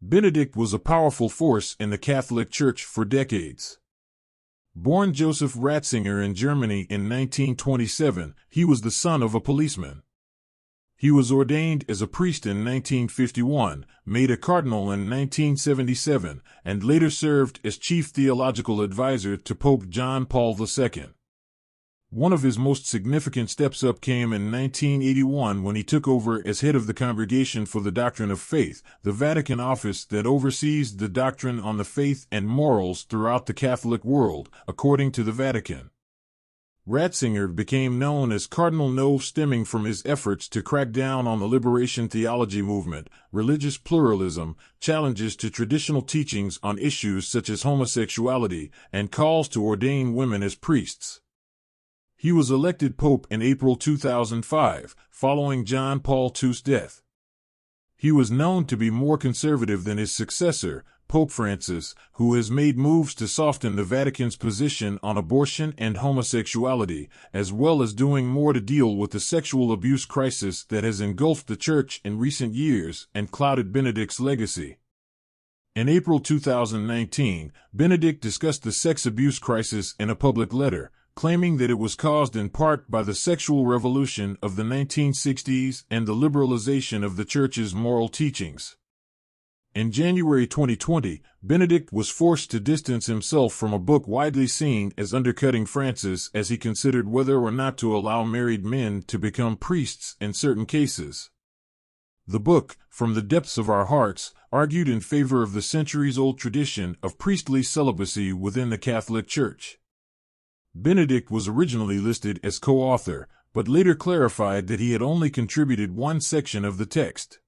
Benedict was a powerful force in the Catholic Church for decades. Born Joseph Ratzinger in Germany in 1927, he was the son of a policeman. He was ordained as a priest in 1951, made a cardinal in 1977, and later served as chief theological advisor to Pope John Paul II. One of his most significant steps up came in 1981 when he took over as head of the Congregation for the Doctrine of Faith, the Vatican office that oversees the doctrine on the faith and morals throughout the Catholic world, according to the Vatican. Ratzinger became known as Cardinal No, stemming from his efforts to crack down on the liberation theology movement, religious pluralism, challenges to traditional teachings on issues such as homosexuality, and calls to ordain women as priests. He was elected pope in April 2005, following John Paul II's death. He was known to be more conservative than his successor, Pope Francis, who has made moves to soften the Vatican's position on abortion and homosexuality, as well as doing more to deal with the sexual abuse crisis that has engulfed the Church in recent years and clouded Benedict's legacy. In April 2019, Benedict discussed the sex abuse crisis in a public letter, claiming that it was caused in part by the sexual revolution of the 1960s and the liberalization of the Church's moral teachings. In January 2020, Benedict was forced to distance himself from a book widely seen as undercutting Francis as he considered whether or not to allow married men to become priests in certain cases. The book, From the Depths of Our Hearts, argued in favor of the centuries-old tradition of priestly celibacy within the Catholic Church. Benedict was originally listed as co-author, but later clarified that he had only contributed one section of the text.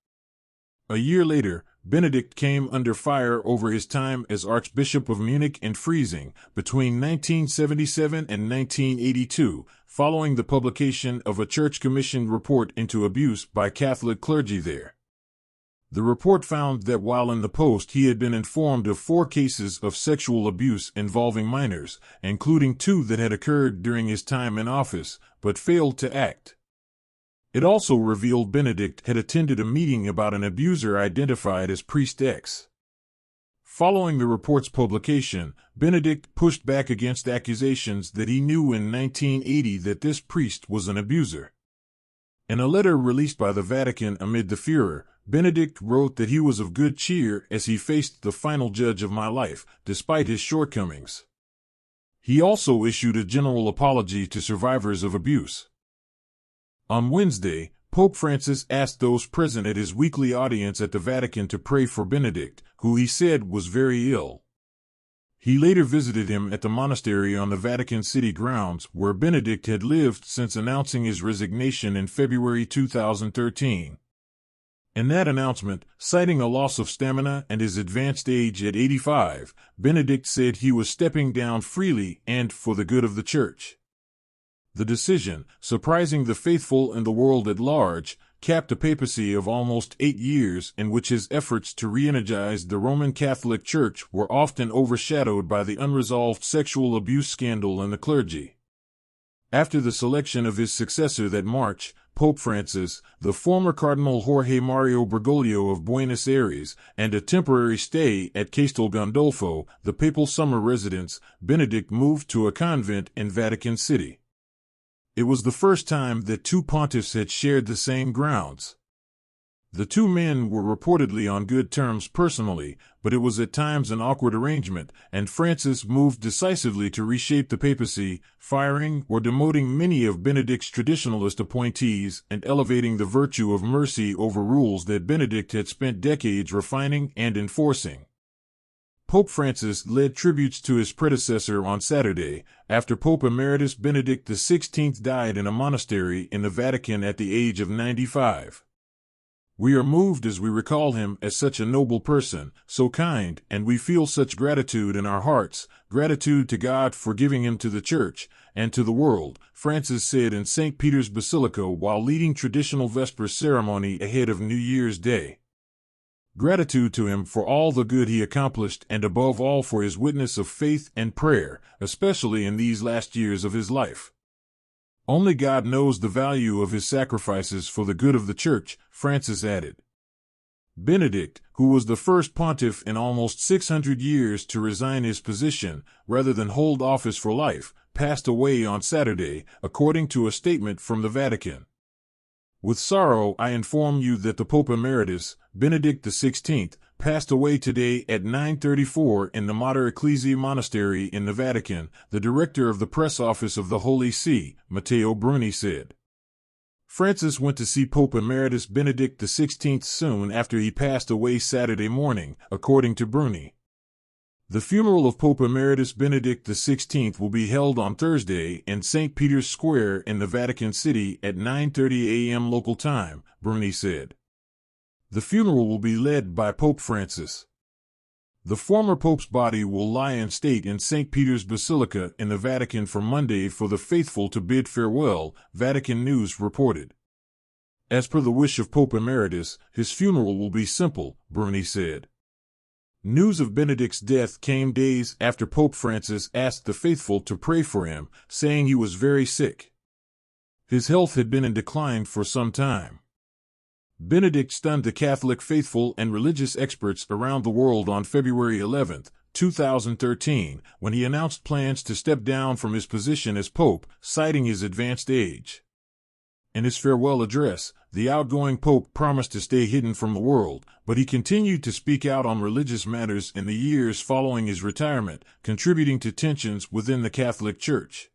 A year later, Benedict came under fire over his time as Archbishop of Munich and Freising between 1977 and 1982, following the publication of a church-commissioned report into abuse by Catholic clergy there. The report found that while in the post he had been informed of 4 cases of sexual abuse involving minors, including 2 that had occurred during his time in office, but failed to act. It also revealed Benedict had attended a meeting about an abuser identified as Priest X. Following the report's publication, Benedict pushed back against accusations that he knew in 1980 that this priest was an abuser. In a letter released by the Vatican amid the furor, Benedict wrote that he was of good cheer as he faced the final judge of my life, despite his shortcomings. He also issued a general apology to survivors of abuse. On Wednesday, Pope Francis asked those present at his weekly audience at the Vatican to pray for Benedict, who he said was very ill. He later visited him at the monastery on the Vatican City grounds, where Benedict had lived since announcing his resignation in February 2013. In that announcement, citing a loss of stamina and his advanced age at 85, Benedict said he was stepping down freely and for the good of the Church. The decision, surprising the faithful and the world at large, capped a papacy of almost 8 years in which his efforts to re-energize the Roman Catholic Church were often overshadowed by the unresolved sexual abuse scandal in the clergy. After the selection of his successor that March, Pope Francis, the former Cardinal Jorge Mario Bergoglio of Buenos Aires, and a temporary stay at Castel Gandolfo, the papal summer residence, Benedict moved to a convent in Vatican City. It was the first time that 2 pontiffs had shared the same grounds. The 2 men were reportedly on good terms personally, but it was at times an awkward arrangement, and Francis moved decisively to reshape the papacy, firing or demoting many of Benedict's traditionalist appointees and elevating the virtue of mercy over rules that Benedict had spent decades refining and enforcing. Pope Francis led tributes to his predecessor on Saturday, after Pope Emeritus Benedict XVI died in a monastery in the Vatican at the age of 95. We are moved as we recall him as such a noble person, so kind, and we feel such gratitude in our hearts, gratitude to God for giving him to the Church, and to the world, Francis said in St. Peter's Basilica while leading traditional Vespers ceremony ahead of New Year's Day. Gratitude to him for all the good he accomplished and above all for his witness of faith and prayer, especially in these last years of his life. Only God knows the value of his sacrifices for the good of the Church, Francis added. Benedict, who was the first pontiff in almost 600 years to resign his position rather than hold office for life, passed away on Saturday, according to a statement from the Vatican. With sorrow I inform you that the Pope Emeritus, Benedict XVI, passed away today at 9:34 in the Mater Ecclesiae Monastery in the Vatican, the director of the press office of the Holy See, Matteo Bruni, said. Francis went to see Pope Emeritus Benedict XVI soon after he passed away Saturday morning, according to Bruni. The funeral of Pope Emeritus Benedict XVI will be held on Thursday in St. Peter's Square in the Vatican City at 9:30 a.m. local time, Bruni said. The funeral will be led by Pope Francis. The former pope's body will lie in state in St. Peter's Basilica in the Vatican for Monday for the faithful to bid farewell, Vatican News reported. As per the wish of Pope Emeritus, his funeral will be simple, Bruni said. News of Benedict's death came days after Pope Francis asked the faithful to pray for him, saying he was very sick. His health had been in decline for some time. Benedict stunned the Catholic faithful and religious experts around the world on February 11, 2013, when he announced plans to step down from his position as Pope, citing his advanced age. In his farewell address, the outgoing Pope promised to stay hidden from the world, but he continued to speak out on religious matters in the years following his retirement, contributing to tensions within the Catholic Church.